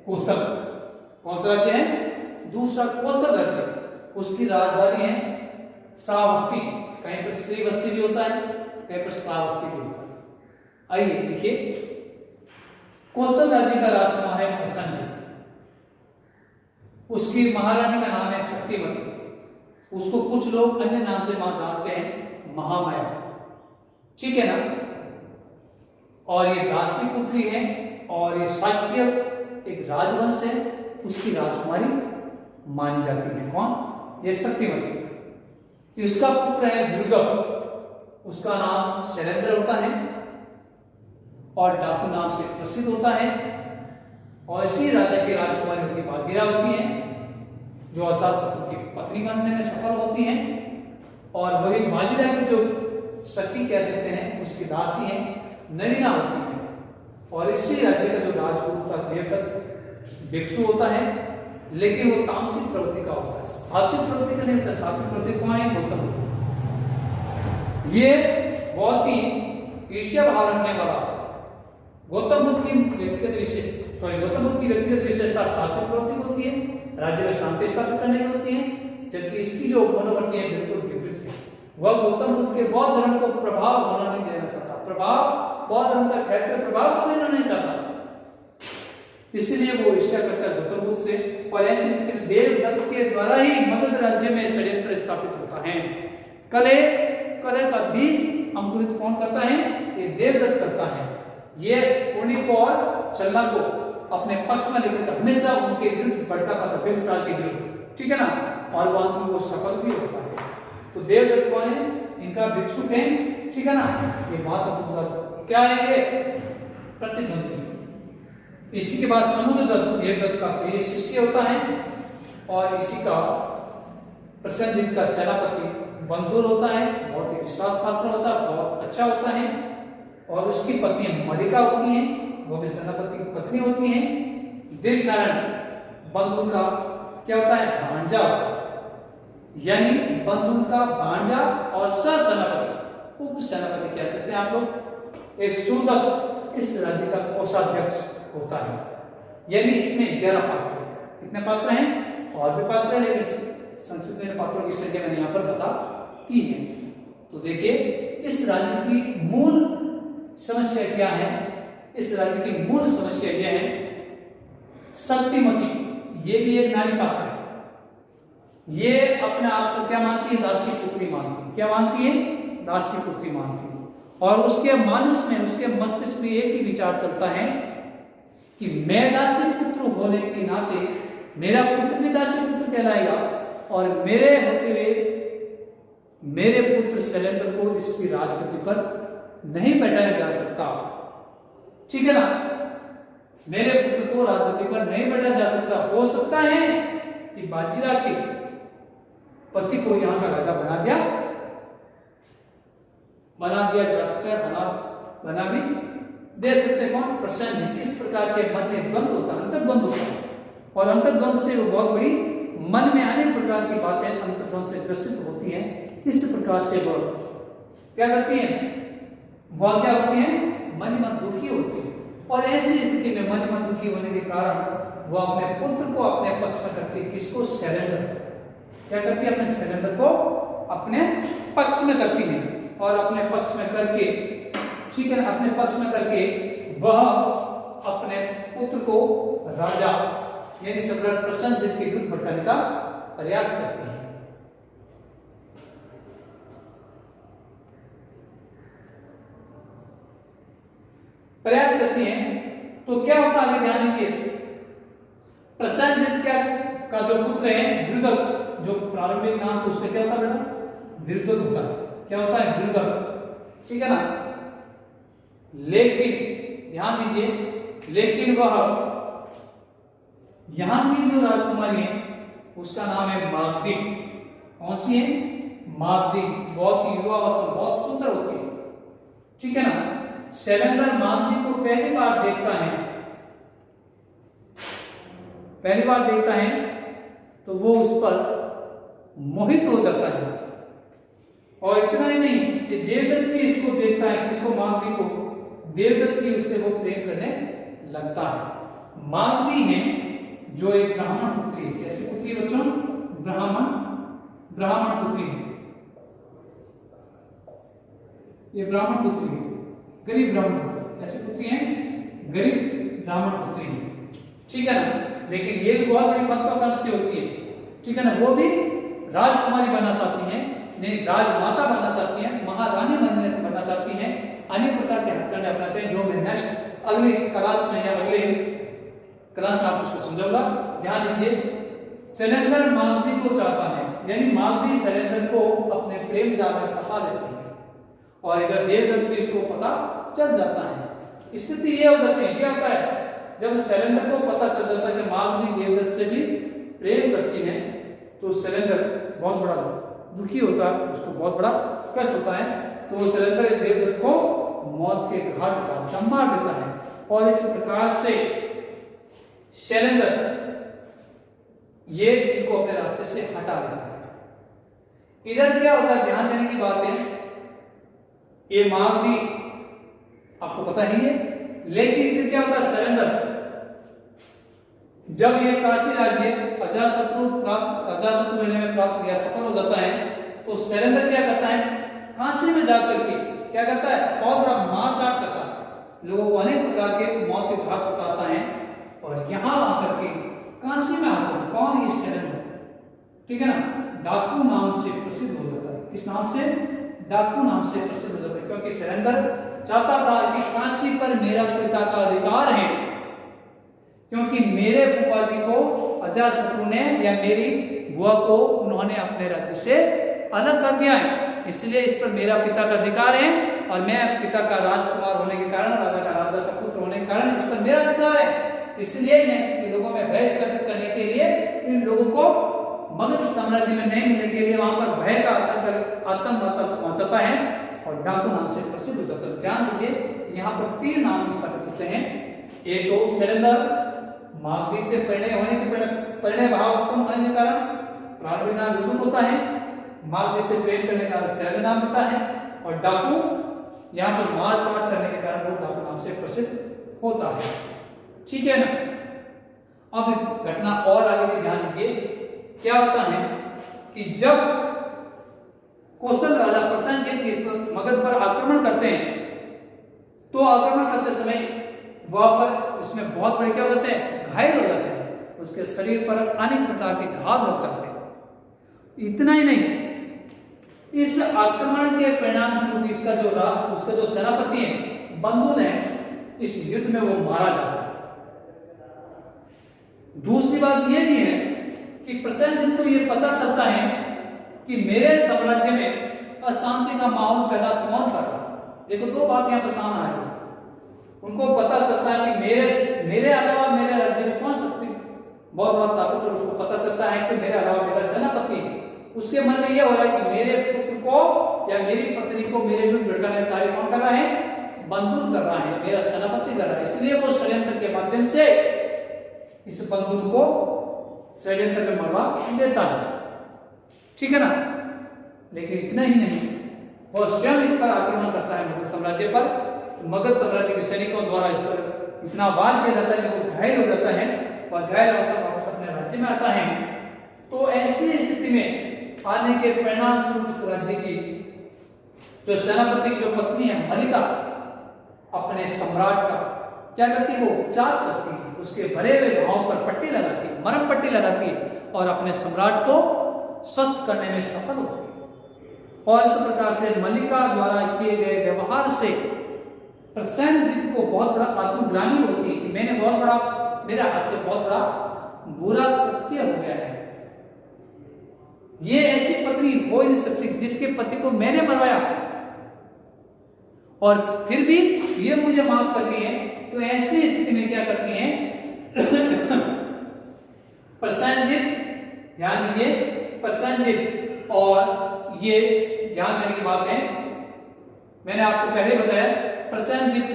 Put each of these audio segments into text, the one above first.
कोसल। कौन सा राज्य है? दूसरा कोसल राज्य। उसकी राजधानी है श्रावस्ती। कहीं पर श्रीवस्ती भी होता है, कहीं पर श्रावस्ती भी होता है। आइए देखिए, कोसल राज्य का राजकुमार है प्रसेनजित। उसकी महारानी का नाम है शक्तिवती। उसको कुछ लोग अन्य नाम से जानते हैं, महामाया। ठीक है ना? और ये दासी पुत्री है और ये शाक्य एक राजवंश है, उसकी राजकुमारी मानी जाती है। कौन? ये शक्तिवती। इसका पुत्र है दुर्गम। उसका नाम शैलेंद्र होता है और डाकू नाम से प्रसिद्ध होता है। और इसी राजा की राजकुमारी होती बाजीरा होती है, जो अजातशत्रु की पत्नी बनने में सफल होती है। और वही बाजीरा की जो सखी कह सकते हैं, उसकी दासी है नरीना होती है। और इसी राज्य का जो राजगुरु था देवदत्त भिक्षु होता है, लेकिन वो तामसिक प्रवृत्ति का होता है, सात्विक प्रवृत्ति का नहीं होता। सात्विक प्रवृत्ति कौन है? गौतम बुद्ध। ये बहुत ही ईर्ष्या भाव रखने वाला होता है। गौतम बुद्ध की व्यक्तिगत विशेषता सात्विक प्रवृत्ति होती है, राज्य में शांति स्थापित करने की होती है, जबकि इसकी जो मनोवृत्ति है बिल्कुल विपरीत है। वह गौतम बुद्ध के बौद्ध धर्म को प्रभाव होना नहीं देना चाहता, बौद्ध धर्म का फैलते प्रभाव को देना नहीं चाहता, इसलिए वो ईर्ष्या करता है गौतम बुद्ध से। और ऐसी स्थिति में देवदत्त के द्वारा ही मगध राज्य में षड्यंत्र स्थापित होता है। कलह का बीज अंकुरित कौन करता है? ये देवदत्त करता है। ये पुण्य और चलना को अपने पक्ष में लेकर हमेशा उनके विरुद्ध भड़काता था, बिम्बिसार के विरुद्ध। ठीक है ना? और वो अंत में वो सफल भी होता है। तो देवदत्त कौन है? इनका भिक्षुक है। ठीक है ना? ये महात्मा बुद्ध का क्या है? ये प्रतिद्वंदी। इसी के बाद समुद्रदत्त देवदत्त का प्रिय शिष्य होता है और इसी का प्रसेनजित का सेनापति बंधुर होता है, बहुत ही विश्वास पात्र होता है, बहुत अच्छा होता है। और उसकी पत्नी मलिका होती है, वो भी सेनापति की पत्नी होती है। दीर्घनारायण बंधु का क्या होता है? भांजा होता है, यानी बंधु का भांजा और सहसेनापति, उप सेनापति कह सकते हैं आप लोग। एक सूदक इस राज्य का कोषाध्यक्ष होता है। यानी इसमें 11 पात्र हैं। कितने पात्र हैं? और भी पात्र हैं, लेकिन संक्षिप्त में पात्रों की संख्या मैंने यहाँ पर बता की है। तो देखिए, इस राज्य की मूल समस्या क्या है? इस राज्य की मूल समस्या यह है, शक्तिमती ये भी एक नारी पात्र है। ये अपने आप को क्या मानती है? दासी पुत्री मानती है। क्या मानती है? दासी पुत्री मानती है। और उसके मानस में, उसके मस्तिष्क में एक ही विचार चलता है कि मैं दासी पुत्र होने के नाते मेरा पुत्र भी दासी पुत्र कहलाएगा और मेरे होते हुए मेरे पुत्र शैलेंद्र को इसकी राजगद्दी पर नहीं बैठाया जा सकता। ठीक है ना? मेरे पुत्र को राजगद्दी पर नहीं बैठाया जा सकता। हो सकता है कि बाजीरा के पति को यहां का राजा बना दिया जा सकता है, बना भी दे सकते हैं। कौन? प्रसेनजित। इस प्रकार के मन में द्वंद्व होता है, अंतर्द्वंद होता है, और अंतर्द्वंद से वो बहुत बड़ी मन में अनेक प्रकार की बातें अंतर्द्वंद से ग्रसित होती हैं। इस प्रकार से वह क्या करती है? वह क्या होती है? मन दुखी होती है। और ऐसी स्थिति में मन दुखी होने के कारण वह अपने पुत्र को अपने पक्ष में करती है। किसको? शैलेंद्र। क्या करती है? अपने शैलेंद्र को अपने पक्ष में करती है। और अपने पक्ष में करके, ठीक है, अपने पक्ष में करके वह अपने पुत्र को राजा यानी सम्राट प्रसेनजित के विरुद्ध भड़काने का प्रयास करती है। तो क्या होता है? आगे ध्यान दीजिए। प्रसेनजित का जो पुत्र है विरुद्धक, जो प्रारंभिक नाम तो उसका क्या होता है बेटा? विरुद्धक होता है। क्या होता है? विरुद्धक। ठीक है ना? लेकिन ध्यान दीजिए, लेकिन वह यहां की जो राजकुमारी है उसका नाम है मागधी। कौन सी है? मागधी। बहुत ही युवावस्था, बहुत सुंदर होती है। ठीक है ना? शैलेंद्र मागधी को पहली बार देखता है तो वो उस पर मोहित हो जाता है। और इतना ही नहीं कि देवदत्त भी इसको देखता है। किसको? मागधी को। देवदत्त भी उससे वो प्रेम करने लगता है। मागधी है जो एक ब्राह्मण पुत्री है। कैसी पुत्री है बच्चों? ब्राह्मण पुत्री है। ये ब्राह्मण पुत्री है, गरीब ब्राह्मण पुत्री। ऐसी पुत्री है गरीब ब्राह्मण पुत्री है, ठीक है ना। लेकिन ये भी बहुत बड़ी महत्वाकांक्षी होती है, ठीक है ना। वो भी राजकुमारी बनना चाहती हैं, नहीं राजमाता बनना चाहती हैं, महारानी बनना चाहती हैं। अनेक प्रकार के हथकंडे अपनाते हैं, जो मैं नेक्स्ट अगली क्लास में या अगले क्लास में आपको उसको समझाऊंगा। ध्यान दीजिए, शैलेंद्र मागधी को चाहता है, यानी मागधी शैलेंद्र को अपने प्रेम जाल में फंसा लेती है और इधर देवदत्त को इसको पता चल जाता है। स्थिति ये हो जाती है, क्या होता है जब शैलेंद्र को पता चल जाता है कि मागधी देवदत्त से भी प्रेम करती है, तो शैलेंद्र बहुत बड़ा दुखी होता है, उसको बहुत बड़ा कष्ट होता है। तो शैलेंद्र देवदत्त को मौत के घाट पर मार देता है और इस प्रकार से शैलेंद्र ये इनको अपने रास्ते से हटा देता है। इधर क्या होता है, ध्यान देने की बात है, ये मागधी आपको पता ही है, लेकिन इधर क्या होता है, शैलेंद्र जब ये काशी राज्य अजातशत्रु लेने में प्राप्त किया, सफल हो जाता है, तो शैलेंद्र क्या करता है, काशी में जाकर के क्या करता है, बहुत बड़ा मारकाट करता है, लोगों को अनेक प्रकार के मौत के घाट उतारता है। और यहां आकर के काशी में आकर कौन ये शैलेंद्र, ठीक है ना, डाकू नाम से प्रसिद्ध हो जाता है। किस नाम से? डाकू नाम से प्रसिद्ध हो जाता है, क्योंकि शैलेंद्र चाहता था कि काशी पर मेरा पिता का अधिकार है, क्योंकि मेरे फूफा जी को अजातशत्रु ने या मेरी बुआ को उन्होंने अपने राज्य से अलग कर दिया है, इसलिए इस पर मेरा पिता का अधिकार है और मैं पिता का राजकुमार होने के कारण, राजा का पुत्र होने के कारण इस पर मेरा अधिकार है। इसलिए मैं लोगों में भय स्थापित करने के लिए, इन लोगों को मगध साम्राज्य में नहीं मिलने के लिए वहां पर भय का आतंक मचाता है और डाकू नाम से प्रसिद्ध हो जाता है। ध्यान दीजिए, यहाँ पर 3 नाम स्थापित होते हैं। एक तो शैलेंद्र मागधी से परिणय होने के परिणय भाव उत्पन्न होने के कारण प्रारंभिक नाम विदुर होता है, मागधी से प्रेम करने के कारण शैलेंद्र नाम देता है, और डाकू यहाँ पर मारकाट करने के कारण वो डाकू नाम से प्रसिद्ध होता है, ठीक है ना। अब घटना और आगे की ध्यान दीजिए, क्या होता है कि जब कौशल राजा प्रसेनजीत मगध पर आक्रमण करते हैं, तो आक्रमण करते समय वहां पर इसमें बहुत बड़े क्या हो जाते हैं, घायल हो जाते हैं, उसके शरीर पर अनेक प्रकार के घाव लग जाते हैं। इतना ही नहीं, इस आक्रमण के परिणाम स्वरूप उसका जो सेनापति है, बंधु है, इस युद्ध में वो मारा जाता है। दूसरी बात यह भी है कि प्रसेनजीत को यह पता चलता है कि मेरे साम्राज्य में अशांति का माहौल पैदा कौन कर रहा है। देखो, 2 बात यहाँ पर सामने आ रही है। उनको पता चलता है कि मेरे अलावा मेरे राज्य में कौन शक्ति बहुत बड़ा ताकतवर, उसको पता चलता है कि मेरे अलावा मेरा सेनापति है। उसके मन में यह हो रहा है कि मेरे पुत्र को या मेरी पत्नी को मेरे विरुद्ध भड़काने का कार्य कौन कर रहा है, बंधुक कर रहा है, मेरा सेनापति कर रहा है। इसलिए वो षड्यंत्र के माध्यम से इस बंधुक को षड्यंत्र में मरवा देता है, ठीक है ना। लेकिन इतना ही नहीं, वो स्वयं इस पर आक्रमण करता है मगध साम्राज्य पर। मगध साम्राज्य के सैनिकों द्वारा इस पर इतना वार किया जाता है कि वो घायल हो जाता है और घायल अवस्था में वापस अपने राज्य में आता है। तो ऐसी स्थिति में आने के परिणाम स्वरूप इस राज्य की जो सेनापति की जो पत्नी है मलिका, अपने सम्राट का क्या करती है, वो उपचार करती है, उसके भरे हुए घावों पर पट्टी लगाती है, मरहम पट्टी लगाती है और अपने सम्राट को स्वस्थ करने में सफल होती है। और इस प्रकार से मलिका द्वारा किए गए व्यवहार से प्रसेनजीत को बहुत बड़ा आत्मग्लानि होती है कि मेरे हाथ से बहुत बड़ा बुरा कृत्य हो गया है। ये ऐसी पत्नी हो ही नहीं सकती जिसके पति को मैंने मरवाया और फिर भी ये मुझे माफ कर रही है। तो ऐसी स्थिति में क्या करती हैं प्रसेनजीत, ध्यान दीजिए, प्रसेनजीत, और ये ध्यान देने की बात है, मैंने आपको पहले बताया प्रसेनजीत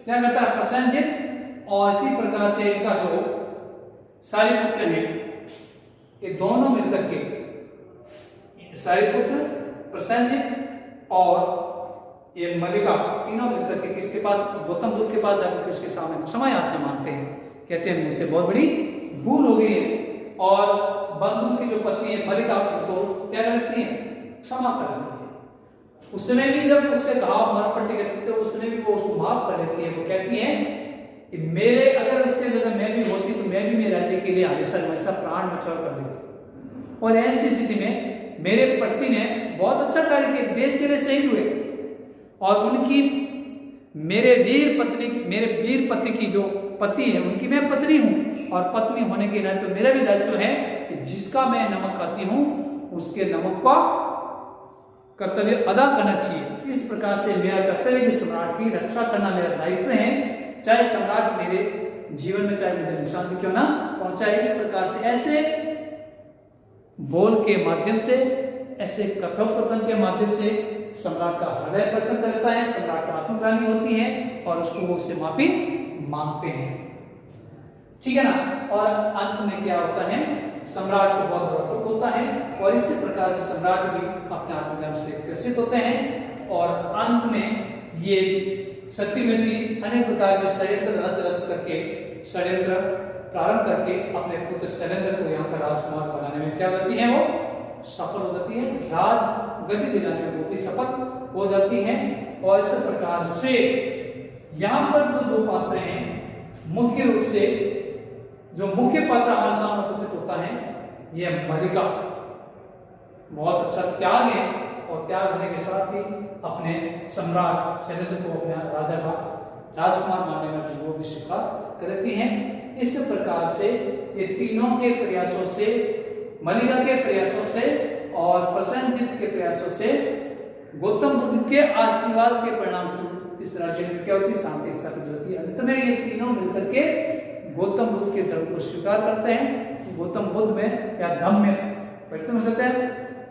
क्या करता है, प्रसेनजीत और इसी प्रकार से इनका जो सारिपुत्र है, ये दोनों मिलकर के सारिपुत्र, प्रसेनजीत और ये मलिका, तीनों मिलकर के किसके पास, गौतम बुद्ध के पास जाकर के इसके सामने क्षमा याचना मांगते हैं कहते हैं मुझसे बहुत बड़ी भूल हो गई है। और बंधु की जो पत्नी है मलिका उनको क्या करती है, क्षमा कर देती है। उसने भी जब उसके घाव मरपट्टी करती तो उसने भी वो उसको माफ कर देती है। वो कहती है कि मेरे अगर उसके जगह मैं भी होती तो मैं भी मेरे राज्य के लिए हमेशा प्राण न्यौछावर कर देती। और ऐसी स्थिति में मेरे पति ने बहुत अच्छा कार्य किया, देश के लिए शहीद हुए, और उनकी मेरे वीर पति की जो पति है उनकी मैं पत्नी हूं, और पत्नी होने के नाते तो मेरा भी दायित्व है कि जिसका मैं नमक खाती हूं उसके नमक का कर्तव्य अदा करना चाहिए। इस प्रकार से मेरा कर्तव्य कि सम्राट की रक्षा करना मेरा दायित्व है, चाहे सम्राट मेरे जीवन में चाहे मुझे नुकसान भी क्यों ना पहुंचाए। इस प्रकार से ऐसे बोल के माध्यम से, ऐसे कथोपकथन के माध्यम से सम्राट का हृदय परिवर्तन करता है, सम्राट का आत्मग्लानि होती है और उसको वो उससे माफी मांगते हैं, ठीक है ना। और अंत में क्या होता है, सम्राट को बहुत बड़ा दुख होता है और इसी प्रकार से सम्राट भी अपने आत्मज्ञान से ग्रसित होते हैं। और अंत में ये सत्यवती अनेक प्रकार के षड्यंत्र रच करके षड्यंत्र प्रारंभ करके अपने पुत्र शैलेंद्र को यहाँ का राजकुमार बनाने में क्या होती है, वो सफल हो जाती है, राज गद्दी दिलाने में बहुत ही सफल हो जाती है। और इस प्रकार से यहाँ पर जो दो पात्र हैं, मुख्य रूप से जो मुख्य पात्र हमारे सामने उपस्थित होता है यह मलिका, बहुत अच्छा त्याग है, और त्याग होने के साथ ही अपने सम्राट शैलेंद्र को अपने राजा का राजकुमार मानने में वो भी स्वीकार करती हैं। इस प्रकार से ये तीनों के प्रयासों से, मलिका के प्रयासों से और प्रसेनजीत के प्रयासों से, गौतम बुद्ध के आशीर्वाद के परिणाम स्वरूप इस राज्य में क्या होती है, शांति स्थापित होती है। अंत में ये तीनों मिलकर के गौतम बुद्ध के धर्म को स्वीकार करते हैं। गौतम बुद्ध में या धम्म में परिवर्तन हो जाता है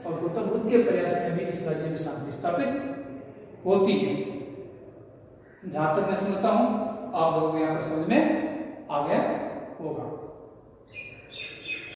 और गौतम बुद्ध के प्रयास में भी इस राज्य में शांति स्थापित होती है। जहां तक मैं समझता हूं आप लोगों को यहाँ पर समझ में आ गया होगा।